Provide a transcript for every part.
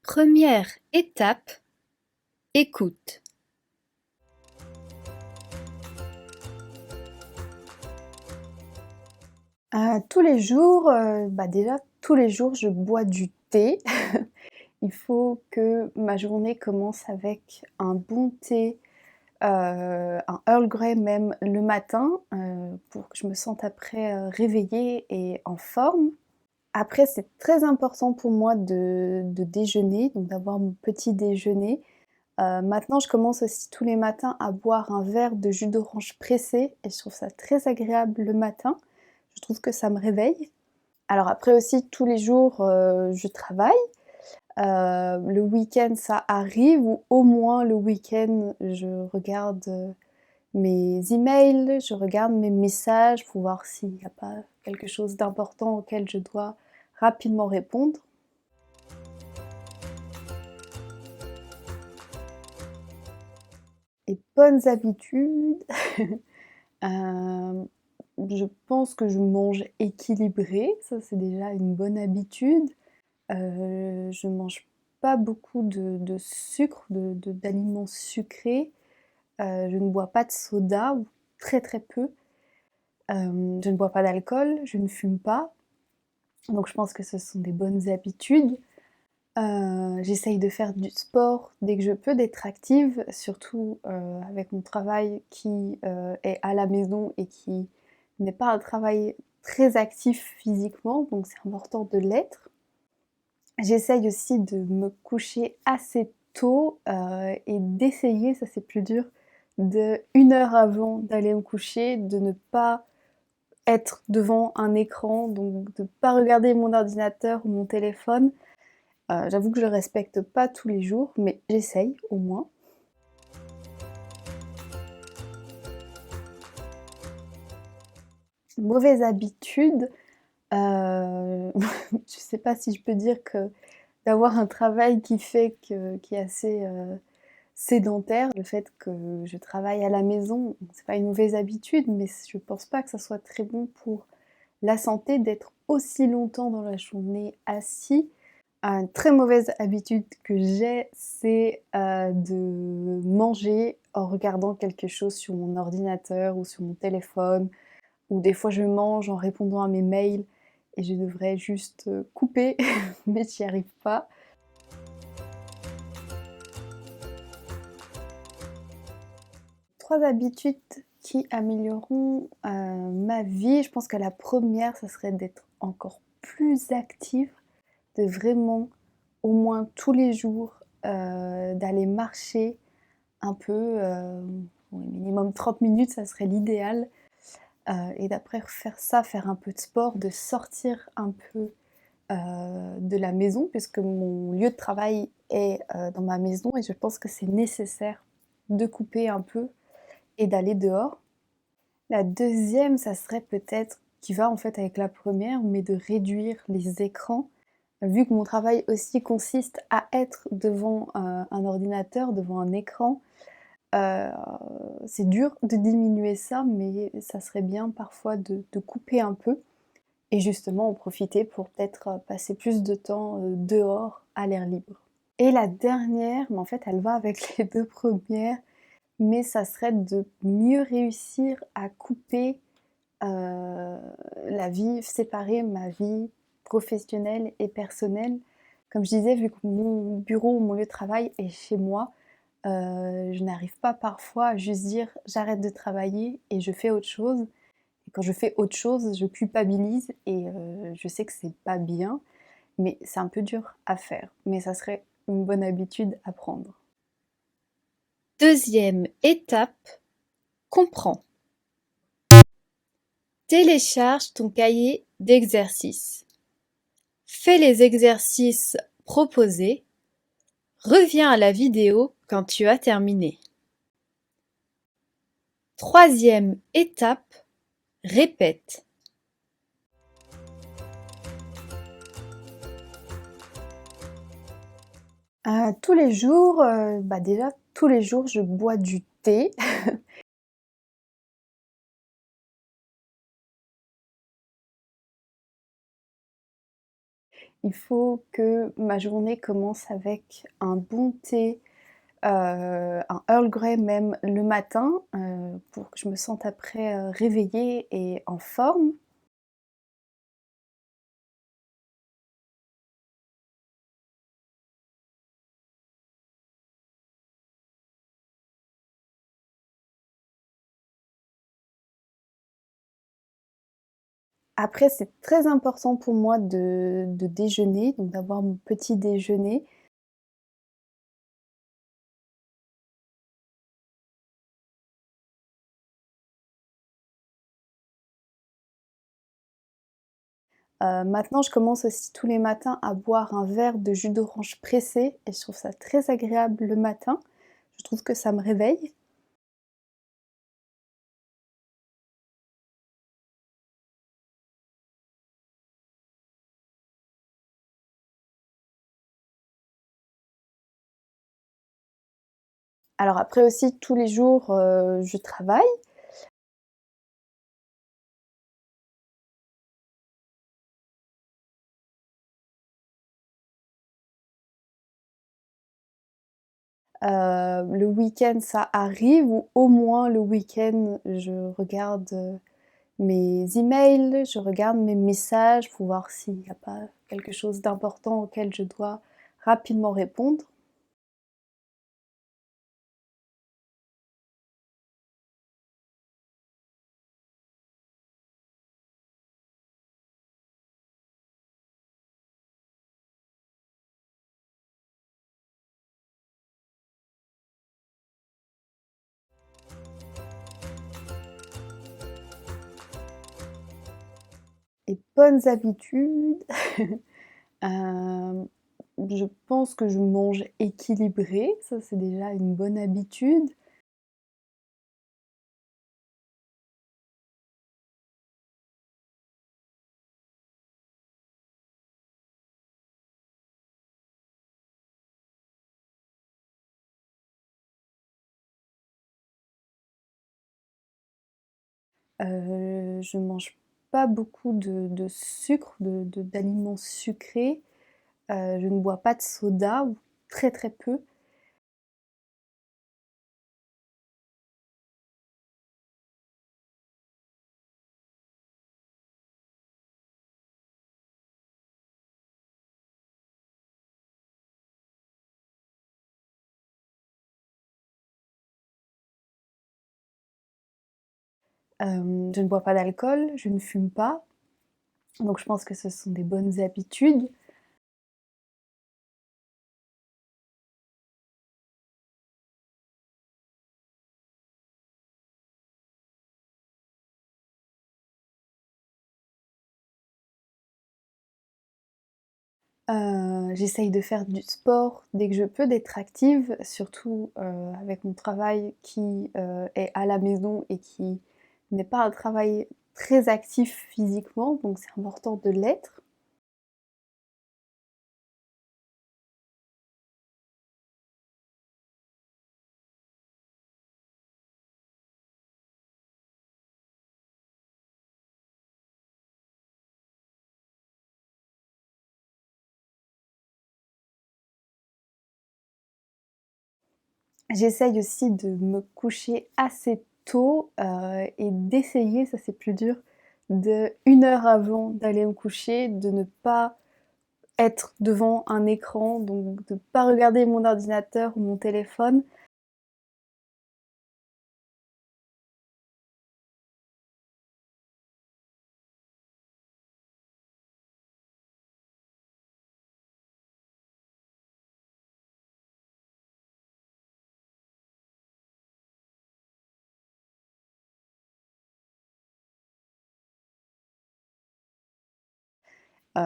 Première étape, écoute. Tous les jours, déjà tous les jours je bois du thé. Il faut que ma journée commence avec un bon thé, un Earl Grey même le matin, pour que je me sente après, réveillée et en forme. Après c'est très important pour moi de déjeuner, donc d'avoir mon petit déjeuner. Maintenant je commence aussi tous les matins à boire un verre de jus d'orange pressé et je trouve ça très agréable le matin. Je trouve que ça me réveille. Alors après aussi tous les jours, je travaille. Le week-end ça arrive ou au moins le week-end je regarde, mes emails, je regarde mes messages pour voir s'il n'y a pas quelque chose d'important auquel je dois rapidement répondre. Et bonnes habitudes, hem, je pense que je mange équilibré, ça c'est déjà une bonne habitude. Je mange pas beaucoup de sucre, d'aliments sucrés. Je ne bois pas de soda ou très, très peu. Je ne bois pas d'alcool, je ne fume pas, donc je pense que ce sont des bonnes habitudes. J'essaye de faire du sport dès que je peux, d'être active, surtout, avec mon travail qui, est à la maison et qui n'est pas un travail très actif physiquement, donc c'est important de l'être. J'essaye aussi de me coucher assez tôt, et d'essayer, ça c'est plus dur, de 1 heure avant d'aller me coucher, de ne pas être devant un écran, donc de pas regarder mon ordinateur ou mon téléphone. J'avoue que je respecte pas tous les jours, mais j'essaye au moins. Mauvaise habitude, je sais pas si je peux dire que d'avoir un travail qui est assez, sédentaire, le fait que je travaille à la maison, c'est pas une mauvaise habitude, mais je pense pas que ça soit très bon pour la santé d'être aussi longtemps dans la journée assis. Une très mauvaise habitude que j'ai, c'est, de manger en regardant quelque chose sur mon ordinateur ou sur mon téléphone, ou des fois je mange en répondant à mes mails et je devrais juste, couper, mais j'y arrive pas. 3 habitudes qui amélioreront, ma vie. Je pense que la première, ça serait d'être encore plus active, de vraiment, au moins tous les jours, d'aller marcher un peu, oui, minimum 30 minutes, ça serait l'idéal, et d'après faire ça, faire un peu de sport, de sortir un peu, de la maison puisque mon lieu de travail est, dans ma maison et je pense que c'est nécessaire de couper un peu et d'aller dehors. La deuxième, ça serait peut-être qui va en fait avec la première, mais de réduire les écrans. Vu que mon travail aussi consiste à être devant, un ordinateur, devant un écran, heu, c'est dur de diminuer ça, mais ça serait bien parfois de couper un peu et justement en profiter pour peut-être, passer plus de temps, dehors à l'air libre. Et la dernière, mais en fait elle va avec les 2 premières, mais ça serait de mieux réussir à couper, la vie, séparer ma vie professionnelle et personnelle. Comme je disais, vu que mon bureau ou mon lieu de travail est chez moi, je n'arrive pas parfois à juste dire: «J'arrête de travailler et je fais autre chose». Et quand je fais autre chose, je culpabilise et je sais que c'est pas bien, mais c'est un peu dur à faire. Mais ça serait une bonne habitude à prendre. Deuxième étape, comprends. Télécharge ton cahier d'exercices. Fais les exercices proposés. Reviens à la vidéo quand tu as terminé. Troisième étape, répète. Tous les jours, déjà tous les jours je bois du thé. Il faut que ma journée commence avec un bon thé, un Earl Grey même le matin, pour que je me sente après, réveillée et en forme. Après, c'est très important pour moi de déjeuner, donc d'avoir mon petit déjeuner. Maintenant, je commence aussi tous les matins à boire un verre de jus d'orange pressé et je trouve ça très agréable le matin. Je trouve que ça me réveille. Alors après aussi tous les jours, je travaille. Le week-end, ça arrive ou au moins le week-end, je regarde, mes emails, je regarde mes messages pour voir s'il n'y a pas quelque chose d'important auquel je dois rapidement répondre. Et bonnes habitudes, hem, je pense que je mange équilibré, ça c'est déjà une bonne habitude. Je mange pas beaucoup de sucre, d'aliments sucrés. Je ne bois pas de soda ou très, très peu. Je ne bois pas d'alcool, je ne fume pas, donc je pense que ce sont des bonnes habitudes. J'essaye de faire du sport dès que je peux, d'être active, surtout, avec mon travail qui, est à la maison et qui n'est pas un travail très actif physiquement, donc c'est important de l'être. J'essaye aussi de me coucher assez tôt, et d'essayer, ça c'est plus dur, de 1 heure avant d'aller me coucher, de ne pas être devant un écran, donc de pas regarder mon ordinateur ou mon téléphone.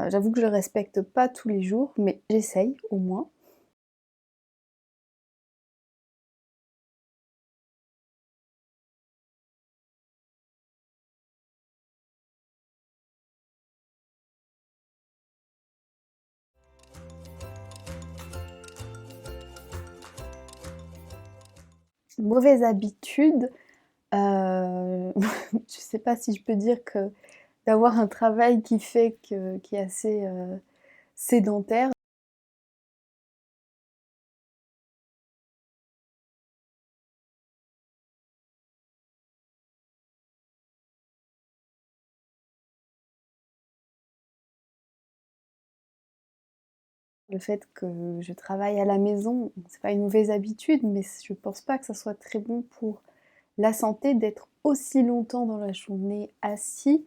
J'avoue que je le respecte pas tous les jours, mais j'essaye au moins. Mauvaise habitude, je sais pas si je peux dire que d'avoir un travail qui fait que qui est assez, sédentaire. Le fait que je travaille à la maison, c'est pas une mauvaise habitude, mais je pense pas que ça soit très bon pour la santé d'être aussi longtemps dans la journée assis.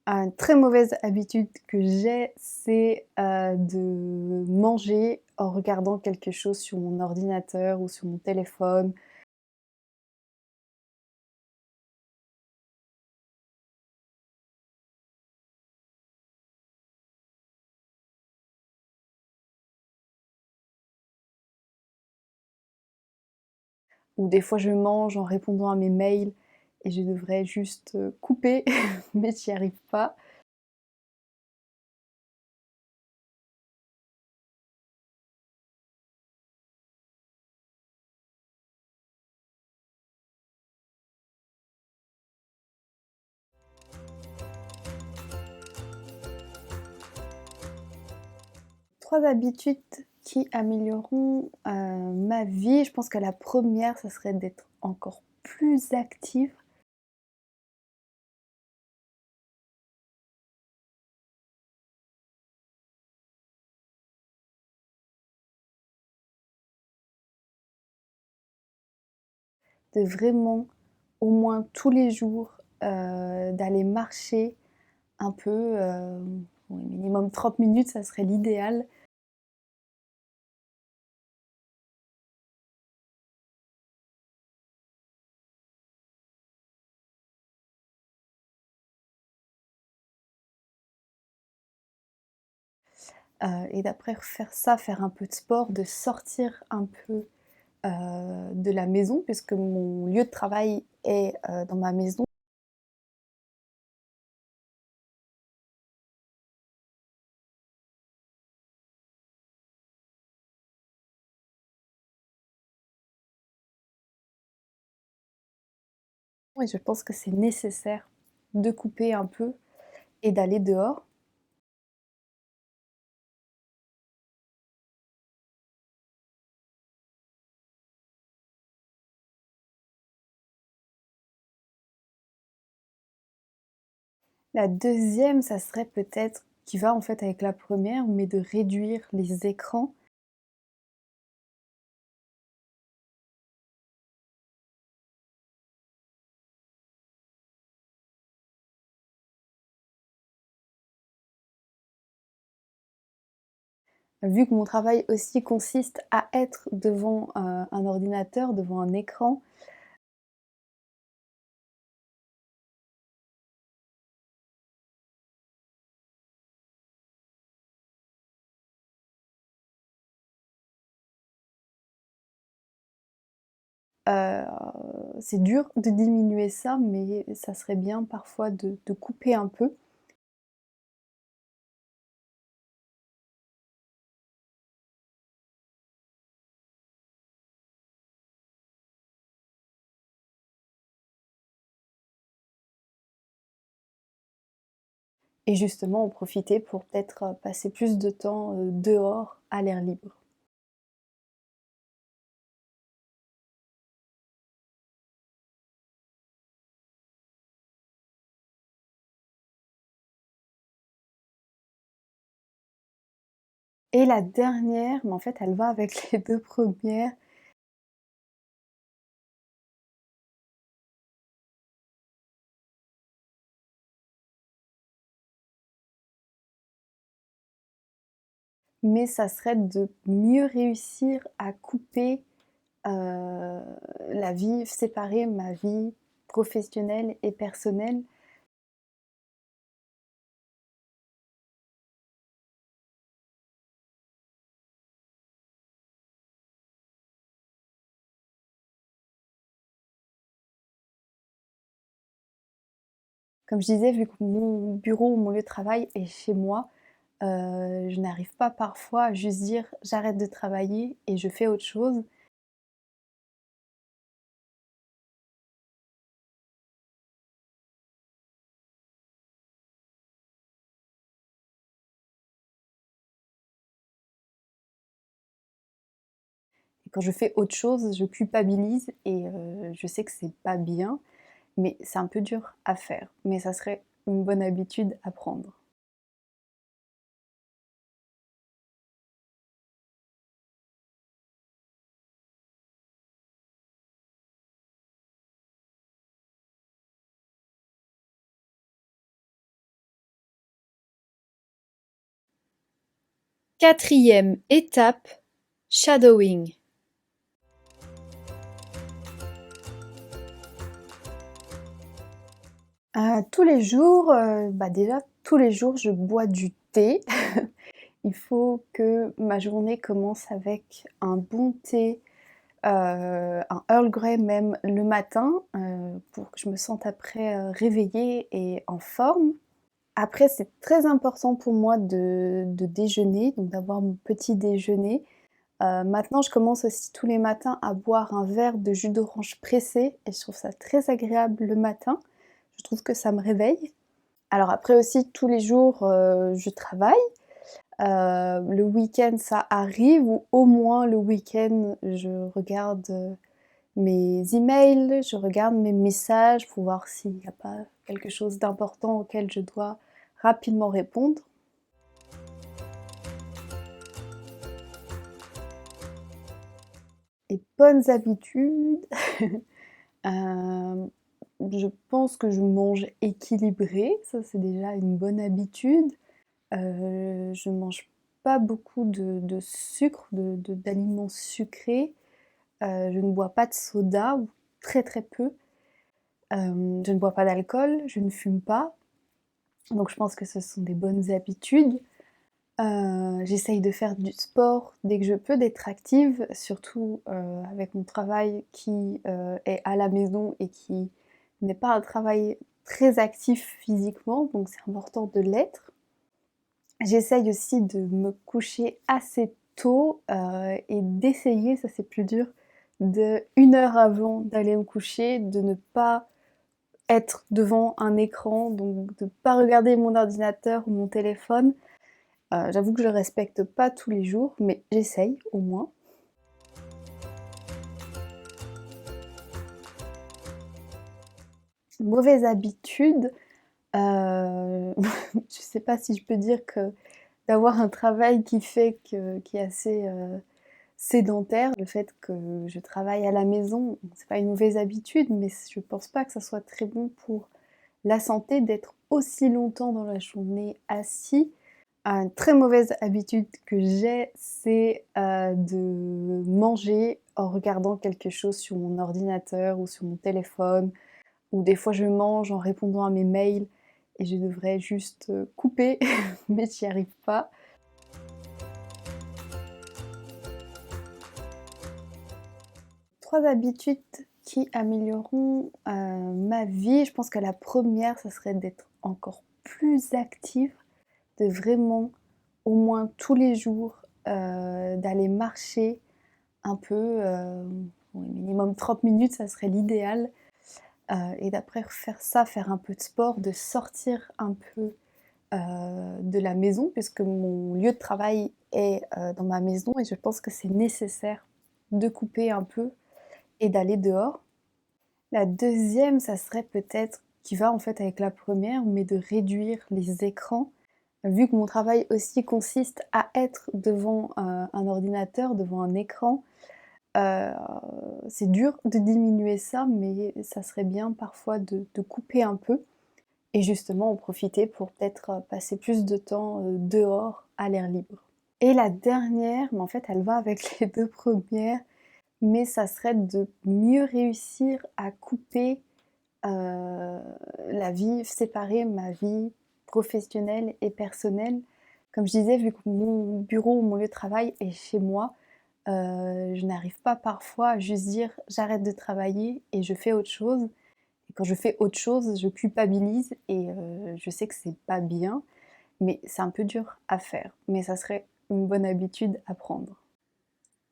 Une très mauvaise habitude que j'ai, c'est, de manger en regardant quelque chose sur mon ordinateur ou sur mon téléphone. Ou des fois je mange en répondant à mes mails et je devrais juste, couper, mais j'y arrive pas. Trois habitudes qui amélioreront, ma vie. Je pense que la première, ça serait d'être encore plus active, de vraiment, au moins tous les jours, d'aller marcher un peu, oui, minimum 30 minutes, ça serait l'idéal. Et d'après faire ça, faire un peu de sport, de sortir un peu, de la maison puisque mon lieu de travail est, dans ma maison. Et je pense que c'est nécessaire de couper un peu et d'aller dehors. La deuxième, ça serait peut-être qui va en fait avec la première, mais de réduire les écrans. Vu que mon travail aussi consiste à être devant, un ordinateur, devant un écran, c'est dur de diminuer ça, mais ça serait bien parfois de couper un peu. Et justement en profiter pour peut-être, passer plus de temps, dehors à l'air libre. Et la dernière, mais en fait elle va avec les 2 premières. Mais ça serait de mieux réussir à couper, heu, la vie séparer ma vie professionnelle et personnelle. Comme je disais, vu que mon bureau ou mon lieu de travail est chez moi, Je n'arrive pas parfois à juste dire: «J'arrête de travailler et je fais autre chose». Et quand je fais autre chose, je culpabilise et je sais que c'est pas bien, mais c'est un peu dur à faire. Mais ça serait une bonne habitude à prendre. 4e étape, shadowing. Tous les jours, déjà tous les jours je bois du thé. Il faut que ma journée commence avec un bon thé, un Earl Grey même le matin, pour que je me sente après, réveillée et en forme. Après c'est très important pour moi de déjeuner, donc d'avoir mon petit déjeuner. Maintenant je commence aussi tous les matins à boire un verre de jus d'orange pressé et je trouve ça très agréable le matin. Je trouve que ça me réveille. Alors après aussi tous les jours, je travaille. Le week-end ça arrive ou au moins le week-end je regarde, mes emails, je regarde mes messages pour voir s'il n'y a pas quelque chose d'important auquel je dois rapidement répondre. Et bonnes habitudes, hem, je pense que je mange équilibré, ça c'est déjà une bonne habitude. Je mange pas beaucoup de sucre, d'aliments sucrés. Je ne bois pas de soda ou très, très peu. Je ne bois pas d'alcool, je ne fume pas, donc je pense que ce sont des bonnes habitudes. J'essaye de faire du sport dès que je peux, d'être active, surtout, avec mon travail qui, est à la maison et qui n'est pas un travail très actif physiquement, donc c'est important de l'être. J'essaye aussi de me coucher assez tôt, et d'essayer, ça c'est plus dur, de 1 heure avant d'aller me coucher, de ne pas être devant un écran, donc de pas regarder mon ordinateur ou mon téléphone. J'avoue que je respecte pas tous les jours, mais j'essaye au moins. Mauvaise habitude, je sais pas si je peux dire que d'avoir un travail qui est assez, sédentaire, le fait que je travaille à la maison, c'est pas une mauvaise habitude, mais je pense pas que ça soit très bon pour la santé d'être aussi longtemps dans la journée assis. Une très mauvaise habitude que j'ai, c'est, de manger en regardant quelque chose sur mon ordinateur ou sur mon téléphone, ou des fois je mange en répondant à mes mails et je devrais juste, couper, mais j'y arrive pas. 3 habitudes qui amélioreront, ma vie. Je pense que la première, ça serait d'être encore plus active, de vraiment, au moins tous les jours, d'aller marcher un peu, oui minimum 30 minutes, ça serait l'idéal, et d'après faire ça, faire un peu de sport, de sortir un peu, de la maison puisque mon lieu de travail est, dans ma maison et je pense que c'est nécessaire de couper un peu et d'aller dehors. La deuxième, ça serait peut-être qui va en fait avec la première, mais de réduire les écrans. Vu que mon travail aussi consiste à être devant, un ordinateur, devant un écran, heu, c'est dur de diminuer ça, mais ça serait bien parfois de couper un peu et justement en profiter pour peut-être, passer plus de temps, dehors à l'air libre. Et la dernière, mais en fait elle va avec les 2 premières, mais ça serait de mieux réussir à couper, la vie, séparer ma vie professionnelle et personnelle. Comme je disais, vu que mon bureau ou mon lieu de travail est chez moi, je n'arrive pas parfois à juste dire: «J'arrête de travailler et je fais autre chose». Et quand je fais autre chose, je culpabilise et je sais que c'est pas bien. mais c'est un peu dur à faire. Mais ça serait une bonne habitude à prendre.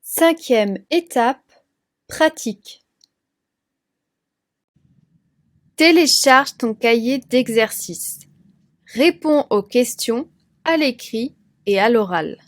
5e étape, pratique. Télécharge ton cahier d'exercices. Réponds aux questions à l'écrit et à l'oral.